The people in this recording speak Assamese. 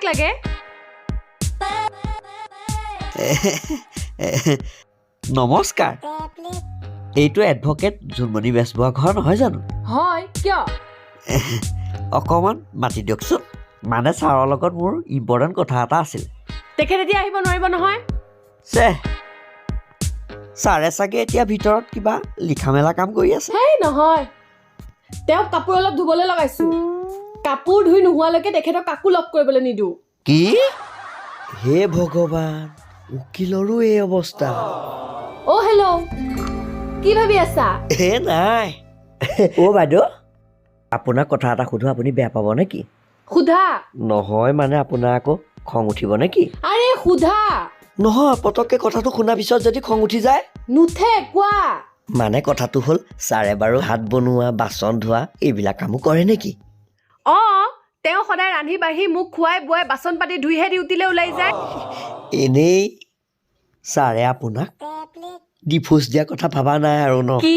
লাগে নমস্কাৰ এইটো এডভকেট জোনমণি বেজবৰুৱা ঘৰ নহয় জানো হয় কিয় অকণমান মাতি দিয়কচোন মানে ছাৰৰ লগত মোৰ ইম্পৰ্টেণ্ট কথা এটা আছিল তেখেত এতিয়া আহিব নোৱাৰিব নহয় ছাৰে চাগে এতিয়া ভিতৰত কিবা লিখা মেলা কাম কৰি আছে হেই নহয় তেওঁক কাপোৰ অলপ ধুবলৈ লগাইছো কাপোৰ ধুই নোহোৱালৈকে তেখেতক কাকো লগ কৰিবলৈ নিদিওঁ কি হে ভগৱান উকিলৰো এই অৱস্থা অ' হেল্ল' কি ভাবি আছা নাই বাইদেউ আপোনাক কথা এটা সুধো আপুনি বেয়া পাব নেকি সোধা নহয় মানে আপোনাৰ আকৌ খং উঠিব নেকি আৰে সোধা নহয় পতককে কথাটো শুনাৰ পিছত যদি খং উঠি যায় নুঠে কোৱা মানে কথাটো হ'ল ছাৰে বাৰু হাত বনোৱা বাচন ধোৱা এইবিলাক কামো কৰে নেকি অ' তেওঁ সদায় ৰান্ধি বাঢ়ি মোক খুৱাই বুৱাই বাচন পাতি ধুইহে ডিউটিলৈ ওলাই যায় এনেই ছাৰে আপোনাক ডিভোৰ্চ দিয়া কথা ভাবা নাই আৰু ন কি